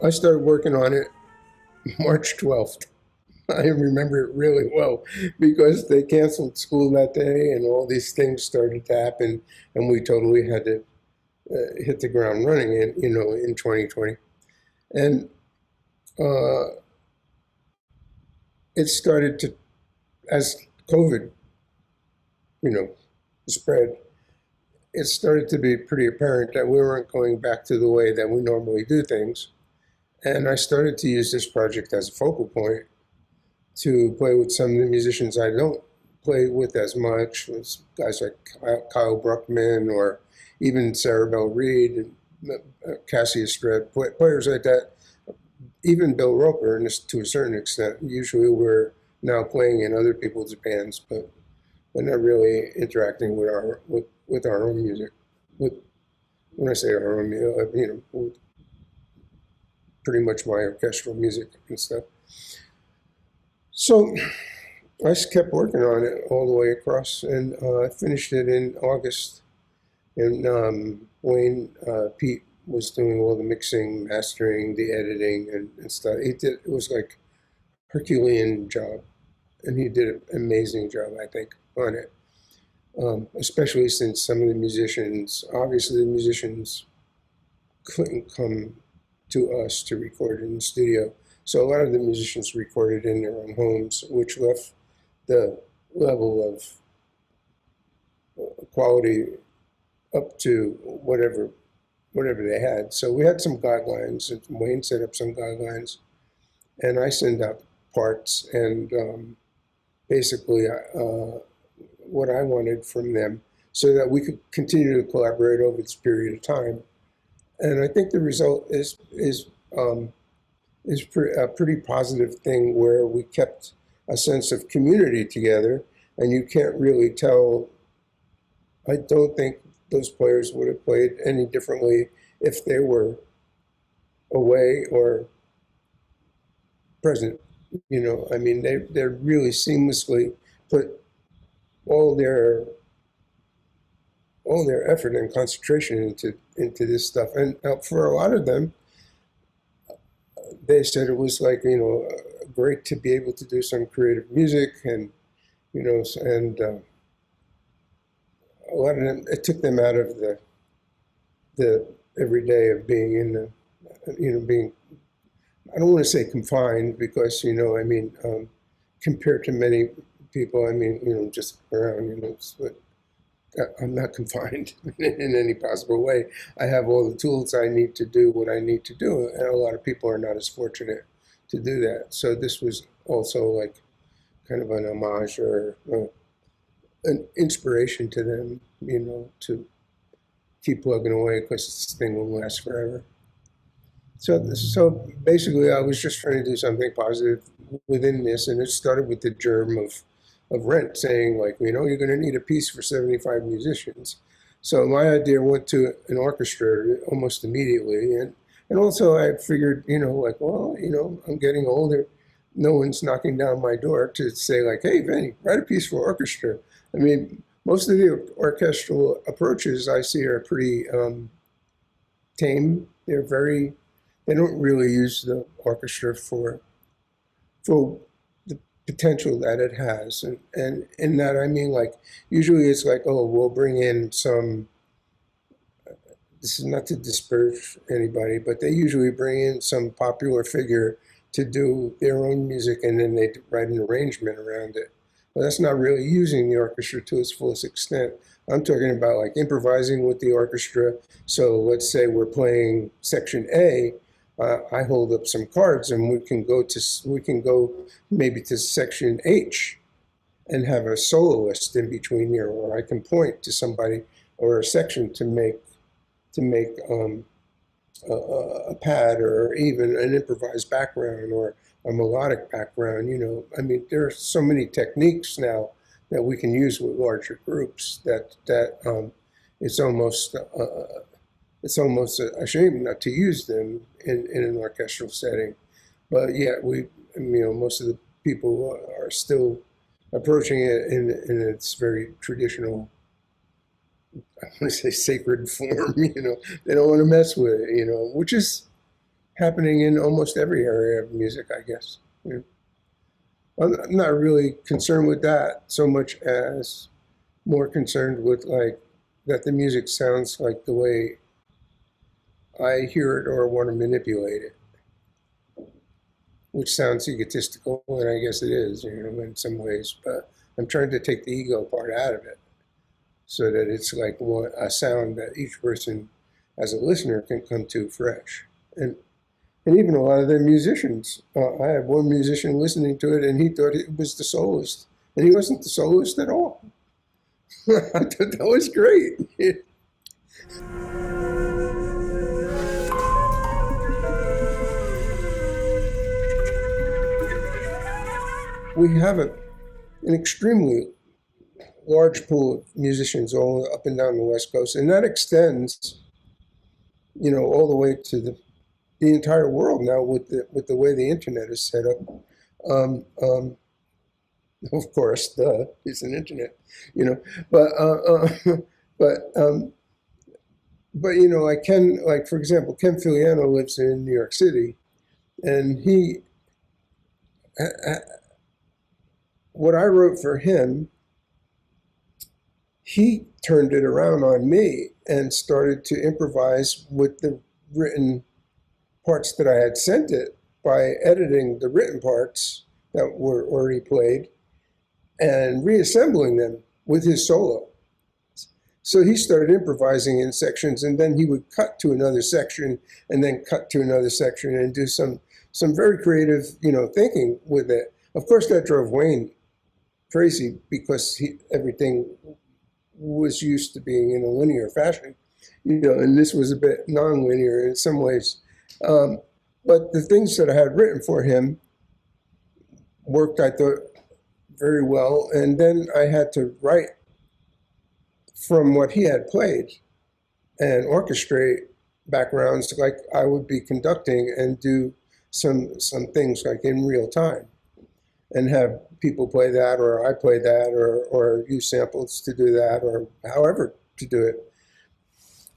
I started working on it March 12th. I remember it really well because they canceled school that day and all these things started to happen, and we totally had to hit the ground running in 2020. And uh, it started to, as COVID, you know, spread, it started to be pretty apparent that we weren't going back to the way that we normally do things. And I started to use this project as a focal point to play with some of the musicians I don't play with as much, as guys like Kyle Bruckman or even Sarah Bell Reed and Cassie Estrad, players like that, even Bill Roper, and to a certain extent. Usually we're now playing in other people's bands, but we're not really interacting with our own music. With when I say our own music, with pretty much my orchestral music and stuff. So I just kept working on it all the way across, and I finished it in August. And Pete was doing all the mixing, mastering, the editing, and stuff. It was like Herculean job, and he did an amazing job, I think, on it. Especially since some of the musicians, obviously the musicians couldn't come to us to record in the studio. So a lot of the musicians recorded in their own homes, which left the level of quality up to whatever they had. So we had some guidelines, and Wayne set up some guidelines, and I send out parts and basically what I wanted from them so that we could continue to collaborate over this period of time. And I think the result is a pretty positive thing where we kept a sense of community together, and you can't really tell. I don't think those players would have played any differently if they were away or present. I mean, they really seamlessly put all their all their effort and concentration into this stuff. And for a lot of them, they said it was like great to be able to do some creative music, and and a lot of them, it took them out of the everyday of being in the being, I don't want to say confined, because I mean, compared to many people, I mean, just around, but I'm not confined in any possible way. I have all the tools I need to do what I need to do, and a lot of people are not as fortunate to do that. So this was also like kind of an homage or an inspiration to them, to keep plugging away, because this thing will last forever. So basically, I was just trying to do something positive within this, and it started with the germ of Rent saying, like, you're going to need a piece for 75 musicians. So my idea went to an orchestra almost immediately, and also I figured, like, well, I'm getting older. No one's knocking down my door to say, like, hey, Vinny, write a piece for orchestra. I mean, most of the orchestral approaches I see are pretty tame. They don't really use the orchestra for the potential that it has. And in that, I mean, like, usually it's like, oh, we'll bring in some, this is not to disparage anybody, but they usually bring in some popular figure to do their own music, and then they write an arrangement around it. Well, that's not really using the orchestra to its fullest extent. I'm talking about like improvising with the orchestra. So let's say we're playing section A. I hold up some cards, and we can go maybe to section H and have a soloist in between there, or I can point to somebody or a section to make a pad, or even an improvised background, or a melodic background. I mean, there are so many techniques now that we can use with larger groups that it's almost it's almost a shame not to use them in an orchestral setting. But yeah, most of the people are still approaching it in its very traditional, I want to say, sacred form. They don't want to mess with it, which is happening in almost every area of music, I guess. You know, I'm not really concerned with that so much as more concerned with like that the music sounds like the way I hear it or want to manipulate it, which sounds egotistical, and I guess it is, you know, in some ways. But I'm trying to take the ego part out of it so that it's like a sound that each person, as a listener, can come to fresh. And even a lot of the musicians. I had one musician listening to it, and he thought it was the soloist, and he wasn't the soloist at all. I thought that was great. We have an extremely large pool of musicians all up and down the West Coast, and that extends, you know, all the way to the entire world now with the way the internet is set up. Um, um, of course, it's an internet, you know, but but but you know, like for example, Ken Filiano lives in New York City, and what I wrote for him, he turned it around on me and started to improvise with the written parts that I had sent it by editing the written parts that were already played and reassembling them with his solo. So he started improvising in sections, and then he would cut to another section and then cut to another section and do some very creative, you know, thinking with it. Of course, that drove Wayne crazy because everything was used to being in a linear fashion, you know, and this was a bit non-linear in some ways. Um, but the things that I had written for him worked, I thought, very well. And then I had to write from what he had played and orchestrate backgrounds like I would be conducting and do some things like in real time and have people play that or I play that or use samples to do that or however to do it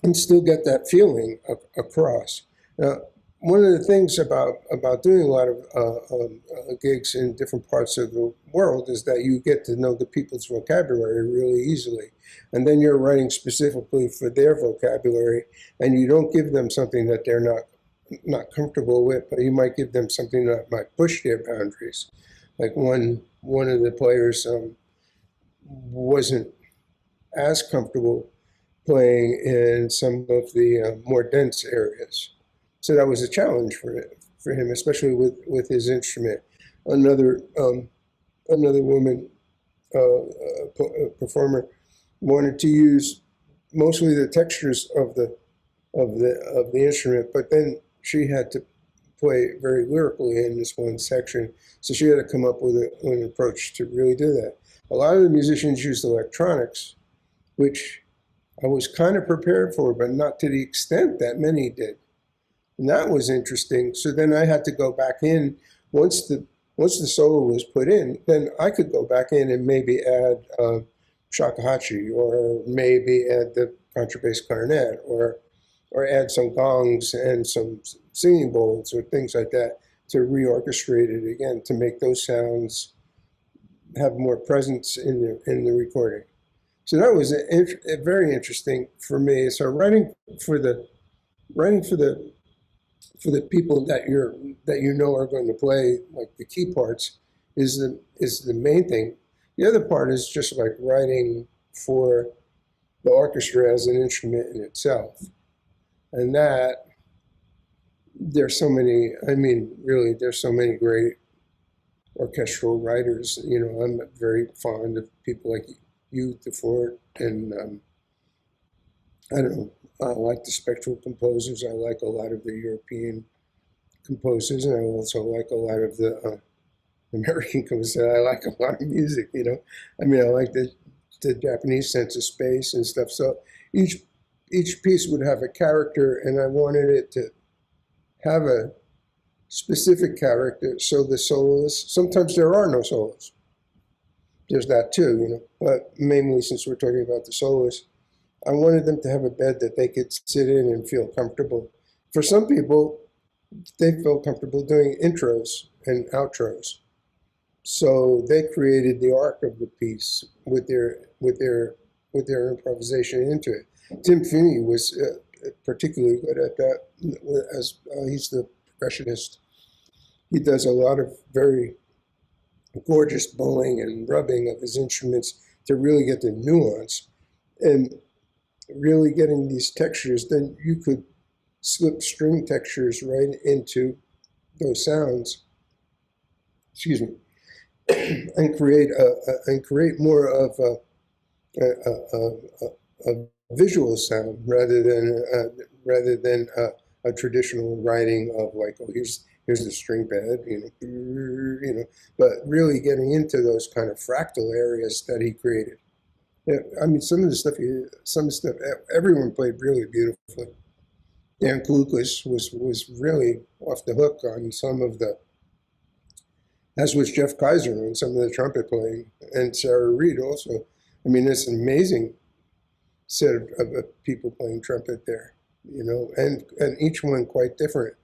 and still get that feeling across. Now, one of the things about doing a lot of gigs in different parts of the world is that you get to know the people's vocabulary really easily. And then you're writing specifically for their vocabulary, and you don't give them something that they're not comfortable with, but you might give them something that might push their boundaries. Like one of the players wasn't as comfortable playing in some of the more dense areas. So that was a challenge for him, especially with his instrument. Another another woman performer wanted to use mostly the textures of the instrument, but then she had to play very lyrically in this one section, so she had to come up with an approach to really do that. A lot of the musicians used electronics, which I was kind of prepared for, but not to the extent that many did. And that was interesting. So then I had to go back in once the solo was put in. Then I could go back in and maybe add shakuhachi, or maybe add the contrabass clarinet, or add some gongs and some singing bowls or things like that to reorchestrate it again to make those sounds have more presence in the recording. So that was very interesting for me. So writing for the people that you know are going to play like the key parts is the main thing. The other part is just like writing for the orchestra as an instrument in itself, and that there's so many. I mean, really, there's so many great orchestral writers. You know, I'm very fond of people like you, DeFort, and I don't know. I like the spectral composers. I like a lot of the European composers, and I also like a lot of the American composers. I like a lot of music, you know. I mean, I like the Japanese sense of space and stuff. So each piece would have a character, and I wanted it to have a specific character. So the soloists, sometimes there are no solos. There's that too, you know. But mainly, since we're talking about the soloists, I wanted them to have a bed that they could sit in and feel comfortable. For some people, they felt comfortable doing intros and outros. So they created the arc of the piece with their improvisation into it. Tim Finney was particularly good at that, as he's the percussionist. He does a lot of very gorgeous bowing and rubbing of his instruments to really get the nuance and really getting these textures. Then you could slip string textures right into those sounds. Excuse me, and create more of a visual sound rather than a traditional writing of like, oh, here's the string pad, but really getting into those kind of fractal areas that he created. Yeah, I mean, some of the stuff everyone played really beautifully. Dan Klukas was really off the hook on some of the, as was Jeff Kaiser on some of the trumpet playing, and Sarah Reed also. I mean, it's an amazing set of people playing trumpet there, and each one quite different,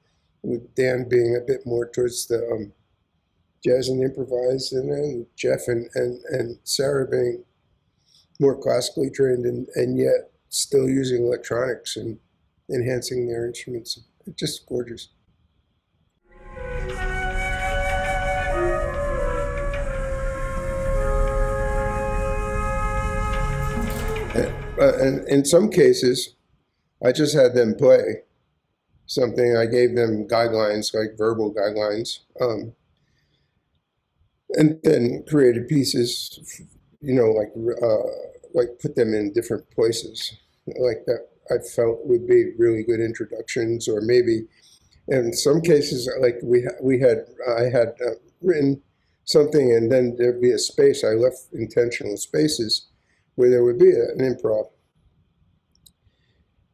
with Dan being a bit more towards the jazz and improvised, and then Jeff and Sarah being more classically trained and yet still using electronics and enhancing their instruments. It's just gorgeous. And in some cases, I just had them play something. I gave them guidelines, like verbal guidelines, and then created pieces, like put them in different places, like that I felt would be really good introductions, or maybe in some cases, like I had written something, and then there'd be a space. I left intentional spaces where there would be an improv,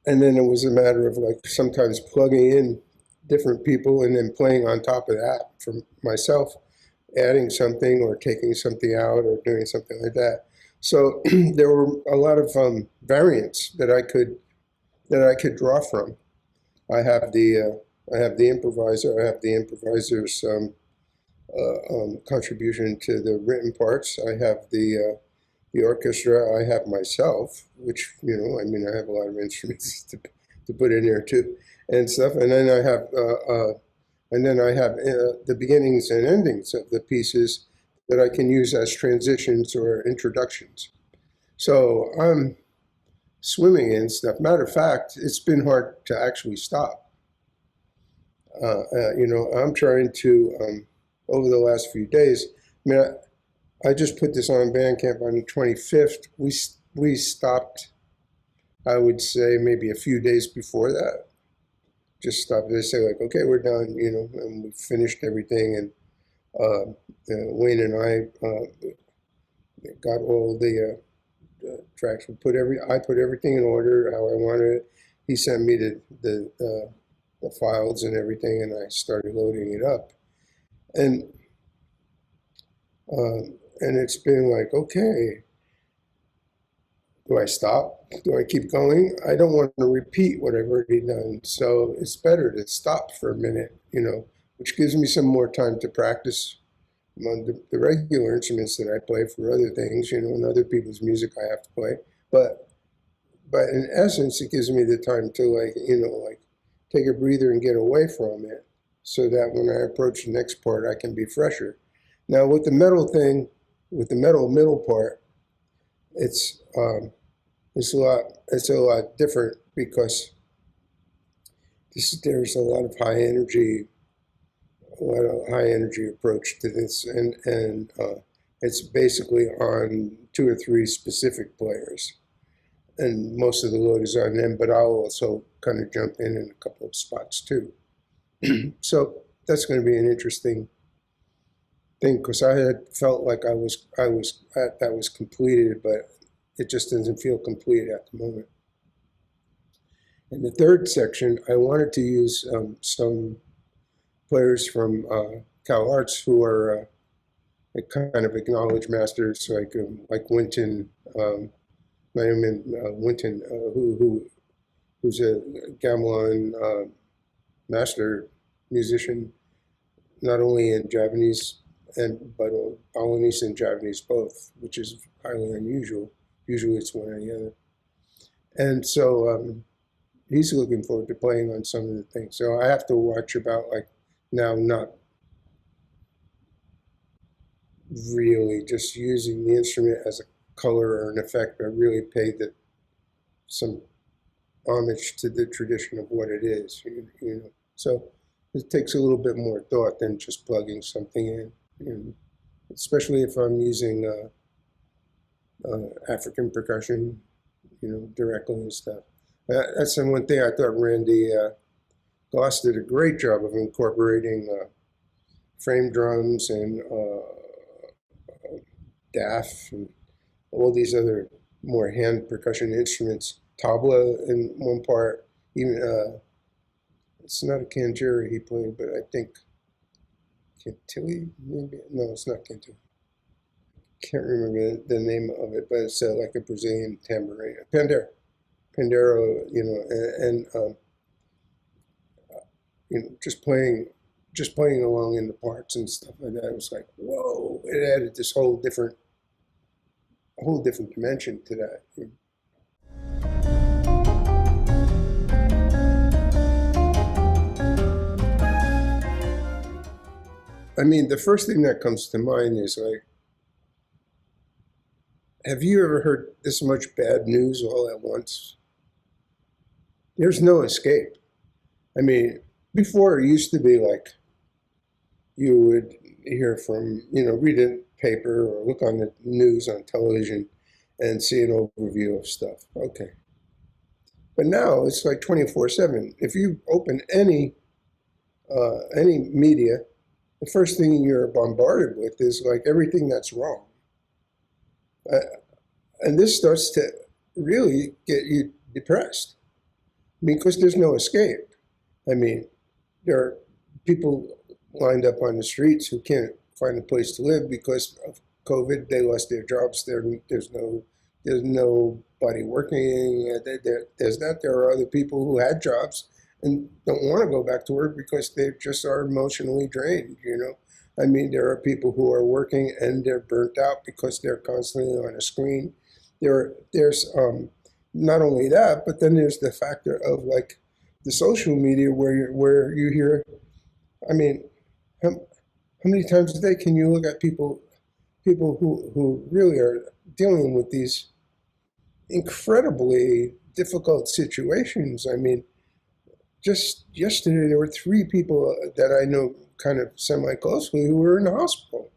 and then it was a matter of like sometimes plugging in different people and then playing on top of that for myself, adding something or taking something out or doing something like that. So there were a lot of variants that I could draw from. I have the improviser. I have the improviser's contribution to the written parts. I have the orchestra. I have myself, which I mean, I have a lot of instruments to put in there too, and stuff. And then I have the beginnings and endings of the pieces that I can use as transitions or introductions. So I'm swimming in stuff. Matter of fact, it's been hard to actually stop. I'm trying to, over the last few days, I mean, I just put this on Bandcamp on the 25th. We stopped, I would say, maybe a few days before that. Just stopped. They say like, okay, we're done, and we finished everything. And Wayne and I got all the tracks. I put everything in order how I wanted it. He sent me the files and everything, and I started loading it up. And and it's been like, okay, do I stop? Do I keep going? I don't want to repeat what I've already done. So it's better to stop for a minute, which gives me some more time to practice on the regular instruments that I play for other things, and other people's music I have to play. But in essence, it gives me the time to like take a breather and get away from it, so that when I approach the next part, I can be fresher. Now with the metal thing, with the metal middle part, it's a lot different because there's a lot of high energy approach to this, and it's basically on two or three specific players, and most of the load is on them. But I'll also kind of jump in a couple of spots too. So that's going to be an interesting thing, because I had felt like that was completed, but it just doesn't feel complete at the moment. In the third section, I wanted to use some players from Cal Arts who are kind of acknowledged masters, like Winton, Lyman Winton, who's a gamelan master musician, not only in Japanese but Balinese and Japanese both, which is highly unusual. Usually it's one or the other. And so he's looking forward to playing on some of the things. So I have to watch about like now not really just using the instrument as a color or an effect, but really pay some homage to the tradition of what it is. So it takes a little bit more thought than just plugging something in, especially if I'm using African percussion, directly and stuff. That's the one thing I thought Randy Goss did a great job of incorporating frame drums and DAF and all these other more hand percussion instruments. Tabla in one part, even it's not a kanjuri he played, but I think Cantilli, maybe? No, it's not Cantilli. Can't remember the name of it, but it's like a Brazilian tambourine. Pandero, and just playing along in the parts and stuff like that. It was like, whoa! It added this whole different dimension to that. I mean, the first thing that comes to mind is like, have you ever heard this much bad news all at once? There's no escape. I mean, before it used to be like you would hear from, read a paper or look on the news on television and see an overview of stuff. Okay. But now it's like 24/7. If you open any media, the first thing you're bombarded with is like everything that's wrong. And this starts to really get you depressed because there's no escape. I mean, there are people lined up on the streets who can't find a place to live because of COVID. They lost their jobs. There's nobody working. There's that. There are other people who had jobs and don't want to go back to work because they just are emotionally drained, I mean, there are people who are working and they're burnt out because they're constantly on a screen. There's not only that, but then there's the factor of like the social media where you hear, I mean, how many times a day can you look at people who really are dealing with these incredibly difficult situations? I mean, just yesterday, there were 3 people that I know kind of semi-closely who were in the hospital.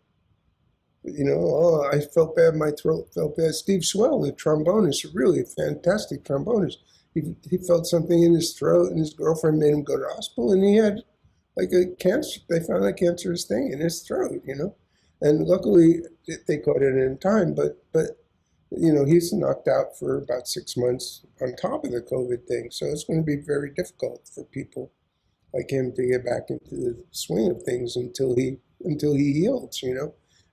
I felt bad, my throat felt bad. Steve Swell, the trombonist, really fantastic trombonist. He felt something in his throat, and his girlfriend made him go to the hospital, and he had like a cancer. They found a cancerous thing in his throat, And luckily, they caught it in time, but he's knocked out for about 6 months on top of the COVID thing. So it's going to be very difficult for people like him to get back into the swing of things until he heals,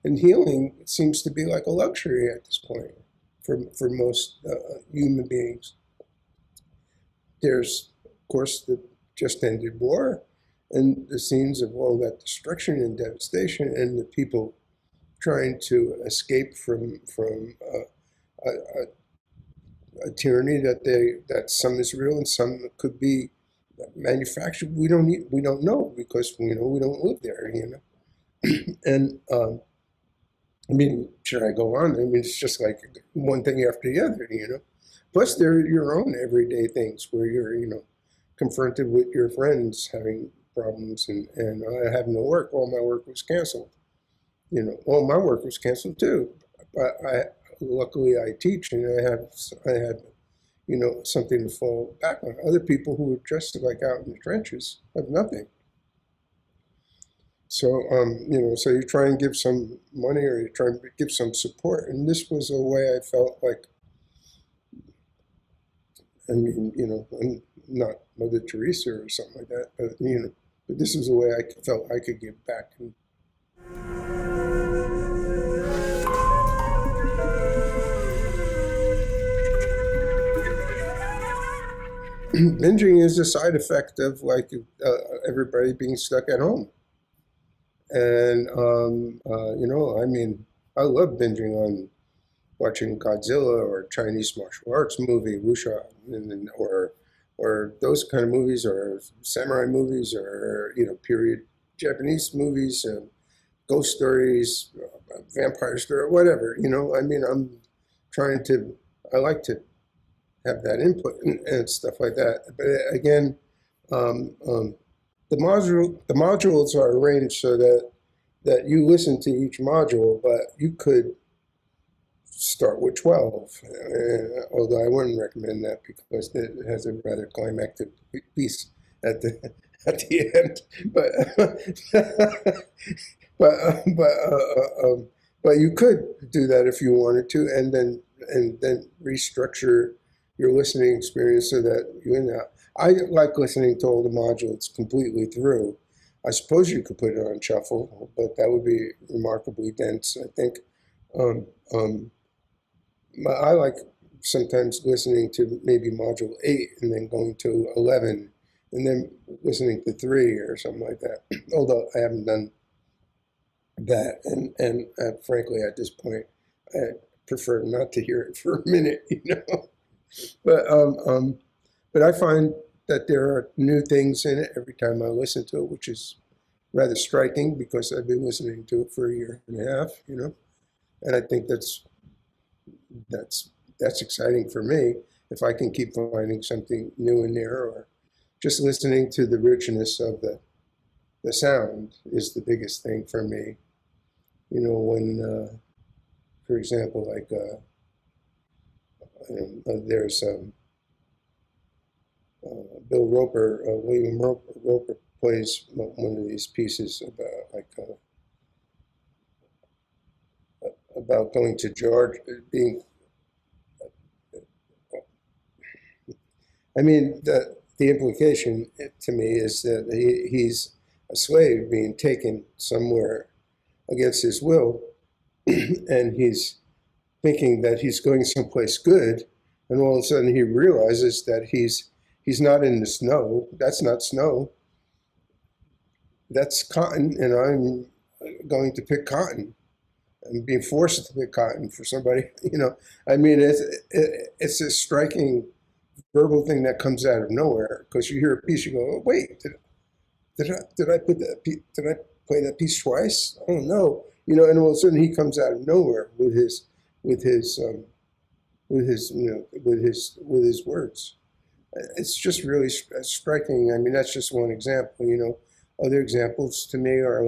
And healing seems to be like a luxury at this point for most human beings. There's, of course, the just ended war and the scenes of all that destruction and devastation and the people trying to escape from a tyranny that some is real and some could be manufactured. We don't know because we don't live there, And I mean, should I go on? I mean, it's just like one thing after the other, Plus, there are your own everyday things where you're, confronted with your friends having problems and I have no work. All my work was canceled. All my work was canceled too. But luckily I teach and I had something to fall back on. Other people who are just like out in the trenches have nothing. So, so you try and give some money or you try and give some support. And this was a way I felt like, I mean, I'm not Mother Teresa or something like that, but this is a way I felt I could give back. binging is a side effect of like everybody being stuck at home. And I mean, I love binging on watching Godzilla or Chinese martial arts movie, wuxia, or those kind of movies, or samurai movies, or period Japanese movies, ghost stories, vampire story, whatever. I mean, I like to have that input and stuff like that. But again, um, um, the modules are arranged so that you listen to each module, but you could start with 12. Although I wouldn't recommend that because it has a rather climactic piece at the at the end. But but you could do that if you wanted to, and then restructure your listening experience so that I like listening to all the modules completely through. I suppose you could put it on shuffle, but that would be remarkably dense, I think. Um, um, I like sometimes listening to maybe module 8 and then going to 11 and then listening to 3 or something like that. Although I haven't done that, and frankly, at this point, I prefer not to hear it for a minute. But but I find that there are new things in it every time I listen to it, which is rather striking because I've been listening to it for a year and a half. And I think that's that's exciting for me if I can keep finding something new in there, or just listening to the richness of the sound is the biggest thing for me. When, for example, like there's William Roper plays one of these pieces about going to Georgia, being. I mean, the implication to me is that he's a slave being taken somewhere against his will, and he's thinking that he's going someplace good, and all of a sudden he realizes that he's not in the snow. That's not snow. That's cotton, and I'm going to pick cotton. I'm being forced to pick cotton for somebody. I mean, it's a striking verbal thing that comes out of nowhere because you hear a piece, you go, oh, wait, did I play that piece twice? I don't know. And all of a sudden he comes out of nowhere with his with his words. It's just really striking. I mean, that's just one example. Other examples to me are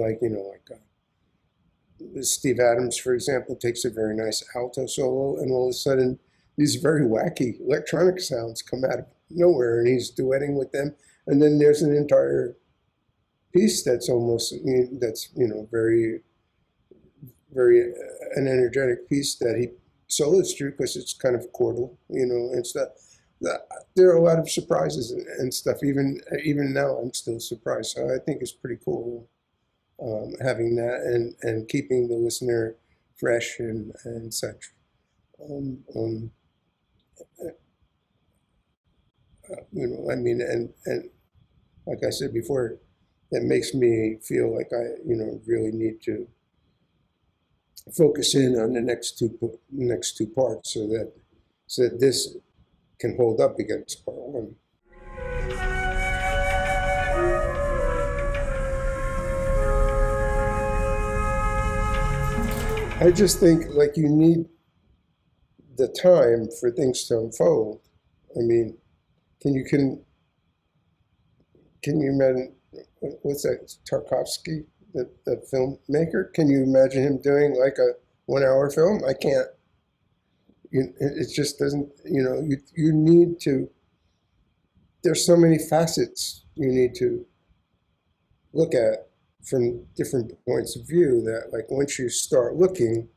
Steve Adams, for example, takes a very nice alto solo, and all of a sudden these very wacky electronic sounds come out of nowhere, and he's duetting with them, and then there's an entire piece that's almost very very an energetic piece that he solos through because it's kind of chordal, and stuff. There are a lot of surprises and stuff. Even now, I'm still surprised. So I think it's pretty cool having that and keeping the listener fresh and such. Um, um, I mean, and like I said before, that makes me feel like I really need to focus in on the next two parts so that this can hold up against part one. I just think like you need the time for things to unfold. I mean, can you can can you imagine what's that Tarkovsky, the filmmaker? Can you imagine him doing like a 1 hour film? I can't. It just doesn't. You need to. There's so many facets you need to look at from different points of view that like once you start looking,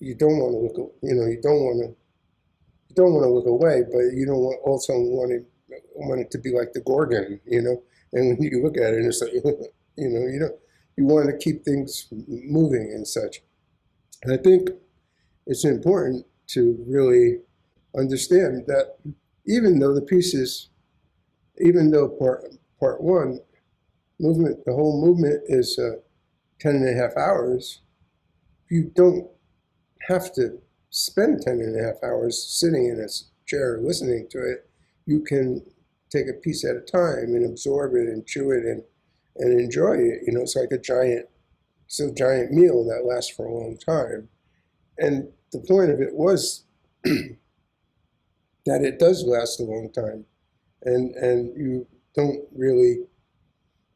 you don't want to look. You don't want to look away, but you don't also want it to be like the Gorgon. And when you look at it, it's like, you want to keep things moving and such. And I think it's important to really understand that even though the pieces even though part one movement, the whole movement is 10.5 hours, you don't have to spend 10.5 hours sitting in a chair listening to it. You can take a piece at a time and absorb it and chew it and enjoy it. It's like it's a giant meal that lasts for a long time. And the point of it was that it does last a long time. And you don't really,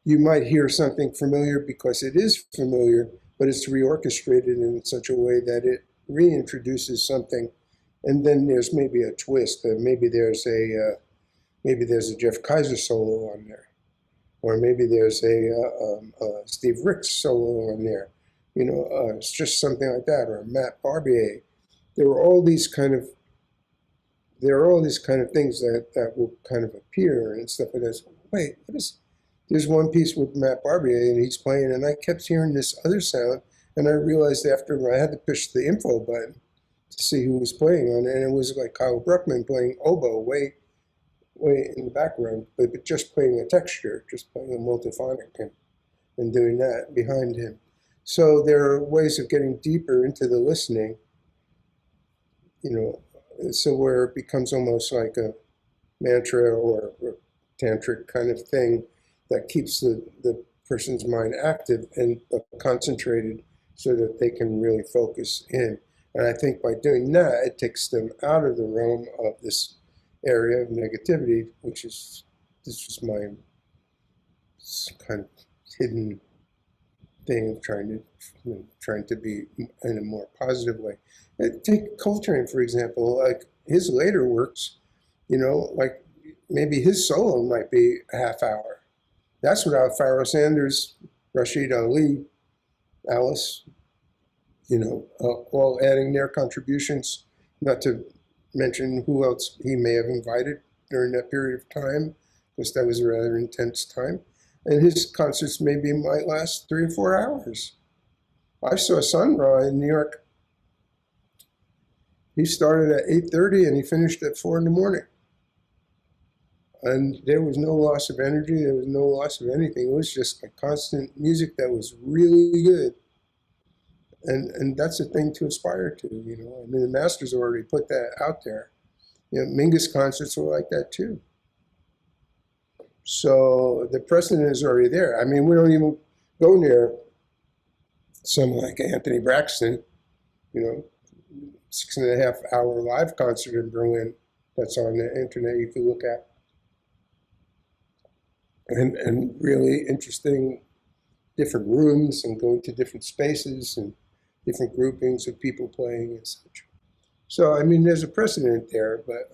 you might hear something familiar because it is familiar, but it's reorchestrated in such a way that it reintroduces something. And then there's maybe a twist. Maybe there's a Jeff Kaiser solo on there, or maybe there's a Steve Ricks solo on there. It's just something like that, or Matt Barbier. There were all these kind of there are all these kind of things that will kind of appear and stuff like that. Wait, what is? There's one piece with Matt Barbier and he's playing, and I kept hearing this other sound, and I realized after I had to push the info button to see who was playing on it, and it was like Kyle Bruckman playing oboe way in the background, but just playing a texture, just playing a multiphonic and doing that behind him. So there are ways of getting deeper into the listening, so where it becomes almost like a mantra or tantric kind of thing that keeps the person's mind active and concentrated so that they can really focus in. And I think by doing that, it takes them out of the realm of this area of negativity, which is my kind of hidden thing of trying to be in a more positive way. Take Coltrane, for example. Like his later works, like maybe his solo might be a half hour. That's without Pharoah Sanders, Rashid Ali, Alice, all adding their contributions, not to mention who else he may have invited during that period of time, because that was a rather intense time. And his concerts might last 3 or 4 hours. I saw Sun Ra in New York. He started at 8:30 and he finished at 4 in the morning. And there was no loss of energy. There was no loss of anything. It was just a constant music that was really good. And that's a thing to aspire to, I mean, the masters already put that out there. Mingus concerts were like that too. So the precedent is already there. I mean, we don't even go near someone like Anthony Braxton, 6.5 hour live concert in Berlin that's on the internet you can look at. And really interesting different rooms and going to different spaces and different groupings of people playing and such. So, I mean, there's a precedent there, but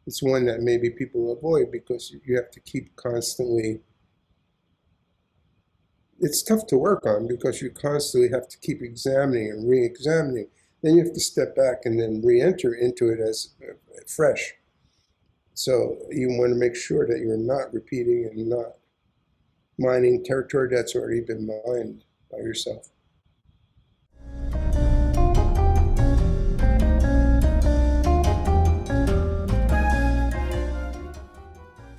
it's one that maybe people avoid because you have to keep constantly. It's tough to work on because you constantly have to keep examining and re-examining. Then you have to step back and then re-enter into it as fresh. So you want to make sure that you're not repeating and not mining territory that's already been mined by yourself.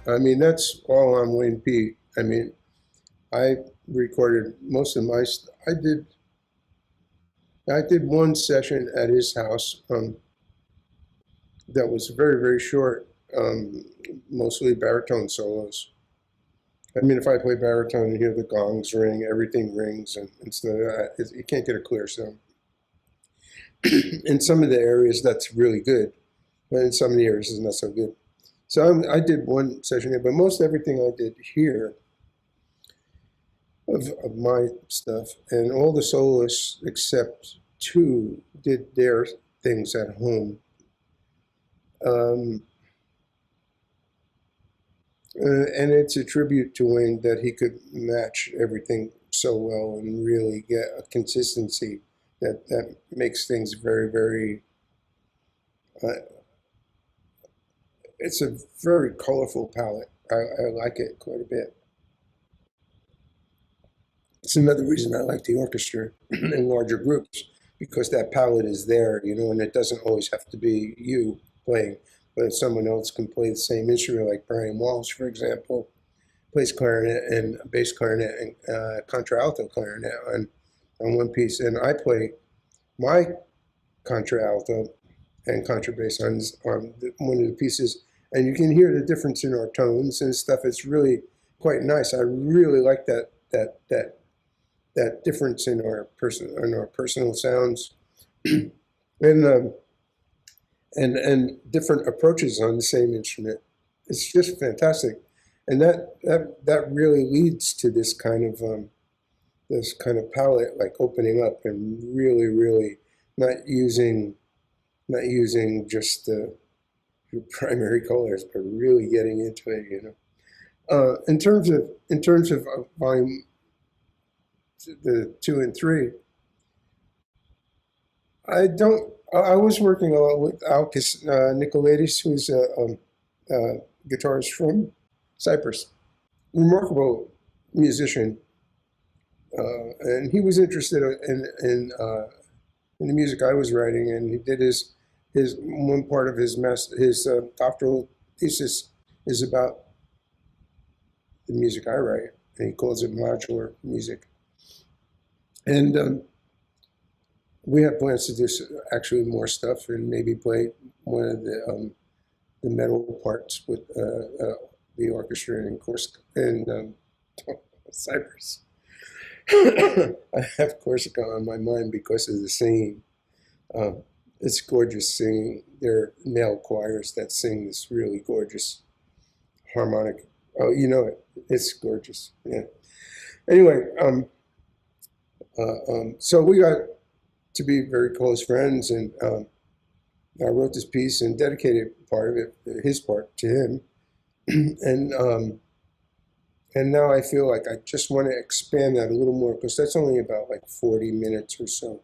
I mean, that's all on Wayne P. I mean, I recorded most of my stuff. I did one session at his house that was very, very short, mostly baritone solos. I mean, if I play baritone, you hear the gongs ring, everything rings, and stuff like that. You can't get a clear sound. In some of the areas, that's really good, but in some of the areas, it's not so good. So I did one session here, but most everything I did here of my stuff, and all the soloists except 2 did their things at home. And it's a tribute to Wayne that he could match everything so well and really get a consistency that makes things very, very. It's a very colorful palette. I like it quite a bit. It's another reason I like the orchestra in larger groups, because that palette is there, and it doesn't always have to be you playing. but someone else can play the same instrument, like Brian Walsh, for example, plays clarinet and bass clarinet and contralto clarinet on one piece, and I play my contralto and contrabass on one of the pieces, and you can hear the difference in our tones and stuff. It's really quite nice. I really like that difference in our personal sounds, and and different approaches on the same instrument. It's just fantastic, and that really leads to this kind of palette, like opening up and really not using just the primary colors, but really getting into it. In terms of volume the 2 and 3, I don't. I was working a lot with Alkis Nicolaitis, who's a guitarist from Cyprus, remarkable musician, and he was interested in the music I was writing, and he did his one part of his doctoral thesis is about the music I write, and he calls it modular music. And we have plans to do actually more stuff and maybe play one of the metal parts with the orchestra in Corsica and Cyprus. I have Corsica on my mind because of the singing. It's gorgeous singing. There are male choirs that sing this really gorgeous harmonic. Oh, you know it. It's gorgeous. Yeah. Anyway, so we got to be very close friends, and I wrote this piece and dedicated part of it, his part, to him, and now I feel like I just want to expand that a little more because that's only about like 40 minutes or so,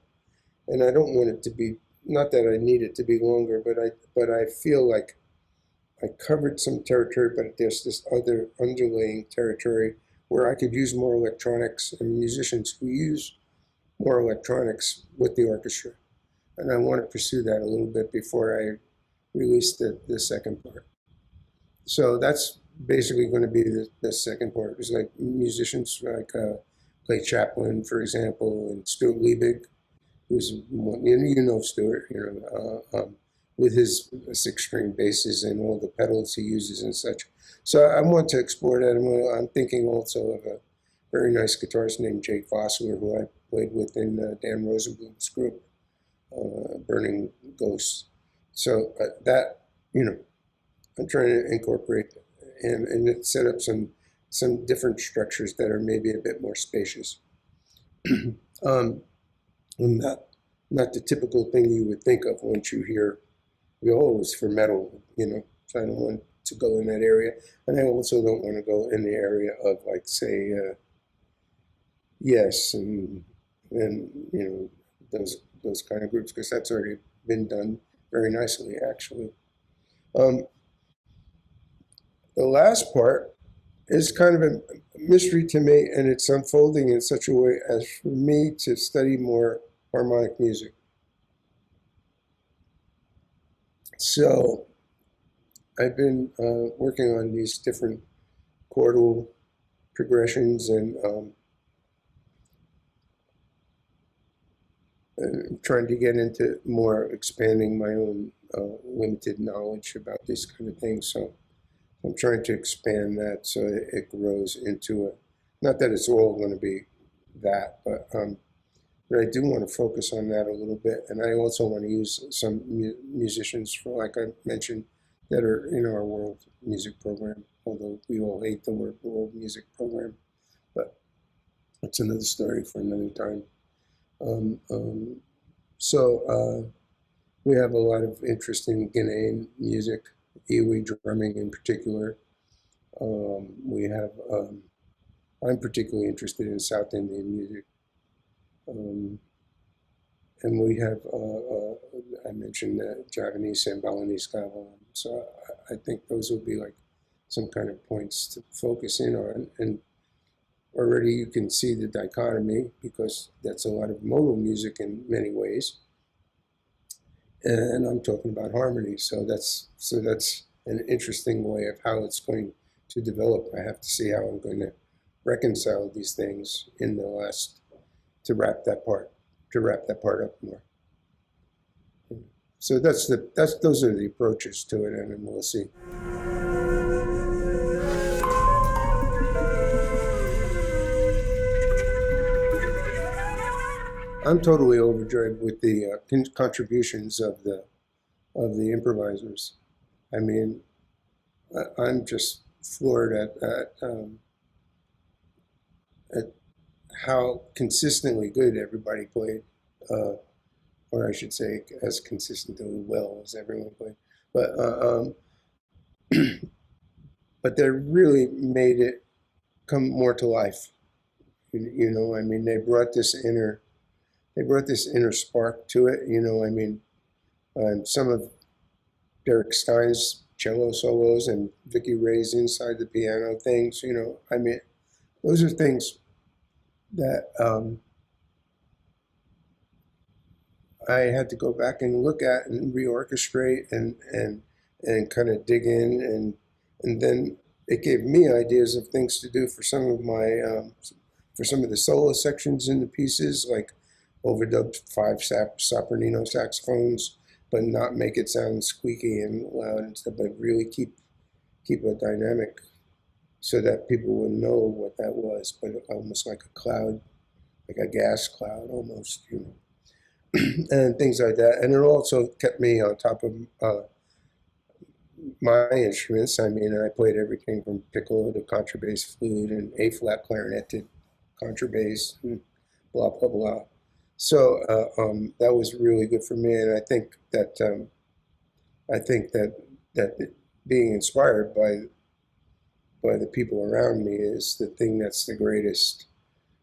and I don't want it to be, not that I need it to be longer, but I feel like I covered some territory, but there's this other underlying territory where I could use more electronics and musicians who use more electronics with the orchestra. And I want to pursue that a little bit before I release the second part. So that's basically going to be the second part. It's like musicians like Clay Chaplin, for example, and Stuart Liebig, who's, you know Stuart, with his 6-string basses and all the pedals he uses and such. So I want to explore that. I'm thinking also of a very nice guitarist named Jake Vossler, who I played with in Dan Rosenblum's group, Burning Ghosts. So that, I'm trying to incorporate and set up some different structures that are maybe a bit more spacious. And not the typical thing you would think of once you hear, oh, it's for metal, So I don't want to go in that area. And I also don't want to go in the area of, like, say, Yes, and those kind of groups, because that's already been done very nicely, actually. Um, the last part is kind of a mystery to me, and it's unfolding in such a way as for me to study more harmonic music. So I've been working on these different chordal progressions and trying to get into more expanding my own limited knowledge about these kind of things. So I'm trying to expand that so it grows into not that it's all going to be that, but I do want to focus on that a little bit. And I also want to use some musicians, like I mentioned, that are in our world music program, although we all hate the word world music program, but that's another story for another time. So we have a lot of interest in Ghanaian music, Iwi drumming in particular. We have, I'm particularly interested in South Indian music. And we have, I mentioned Javanese and Balinese gamelan. So I think those will be like some kind of points to focus in on. And already you can see the dichotomy because that's a lot of modal music in many ways. and I'm talking about harmony. So that's an interesting way of how it's going to develop. I have to see how I'm going to reconcile these things in the last to wrap that part up more. So that's those are the approaches to it, and then we'll see. I'm totally overjoyed with the contributions of the improvisers. I mean, I'm just floored at how consistently good everybody played, uh, or I should say, as consistently well as everyone played. But but they really made it come more to life. You know, I mean, they brought this inner spark to it. You know, I mean, some of Derek Stein's cello solos and Vicky Ray's inside the piano things. You know, I mean, those are things that I had to go back and look at and reorchestrate and kind of dig in and then it gave me ideas of things to do for some of my for some of the solo sections in the pieces, like overdub sopranino saxophones, but not make it sound squeaky and loud and stuff, but really keep a dynamic so that people would know what that was, but almost like a cloud, like a gas cloud almost, you know. And things like that. And it also kept me on top of my instruments. I mean, I played everything from piccolo to contrabass flute and A flat clarinet to contrabass and blah blah blah. So that was really good for me, and I think that being inspired by the people around me is the thing that's the greatest.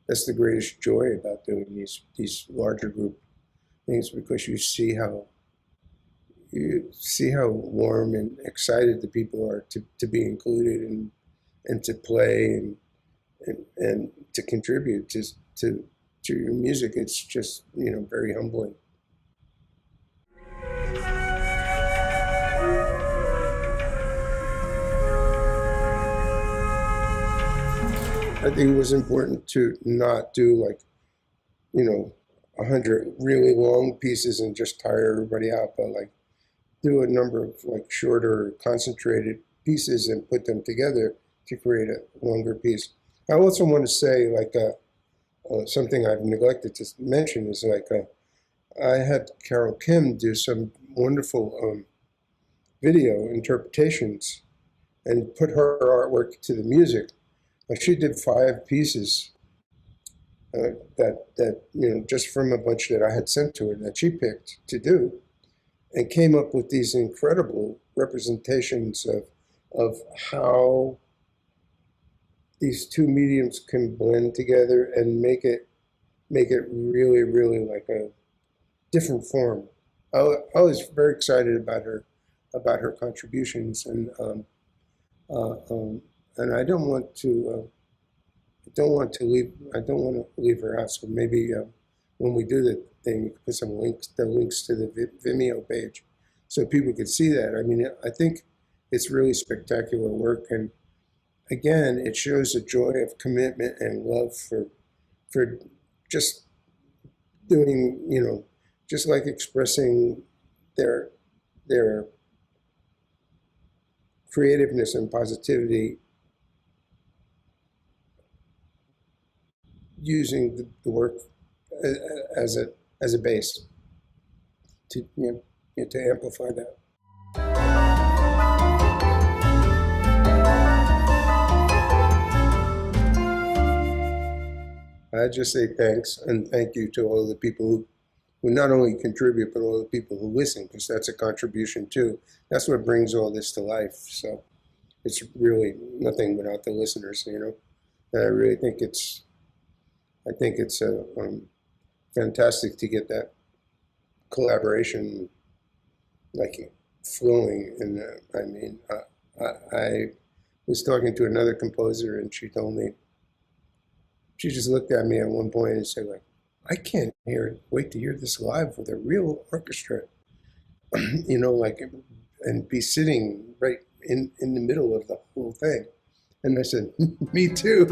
That's the greatest joy about doing these larger group things, because you see how warm and excited the people are to be included and to play and to contribute to your music. It's just, you know, very humbling. I think it was important to not do like, you know, 100 really long pieces and just tire everybody out, but like do a number of like shorter, concentrated pieces and put them together to create a longer piece. I also want to say, like, something I've neglected to mention is like I had Carol Kim do some wonderful video interpretations and put her artwork to the music. Like she did 5 pieces that you know, just from a bunch that I had sent to her that she picked to do, and came up with these incredible representations of how these two mediums can blend together and make it really like a different form. I was very excited about her contributions, uh, um, and I don't want to leave her out. So maybe when we do the thing, you can put the links to the Vimeo page, so people can see that. I mean, I think it's really spectacular work, and again, it shows a joy of commitment and love for just doing, you know, just like expressing their their creativeness and positivity using the work as a base to, you know, to amplify that. I just say thanks and thank you to all the people who not only contribute but all the people who listen, because that's a contribution too. That's what brings all this to life. So it's really nothing without the listeners, you know. And I really think it's fantastic to get that collaboration like flowing. And I mean, I was talking to another composer, and she told me, she just looked at me at one point and said, like, I can't wait to hear this live with a real orchestra. you know, like, and be sitting right in the middle of the whole thing. And I said, me too.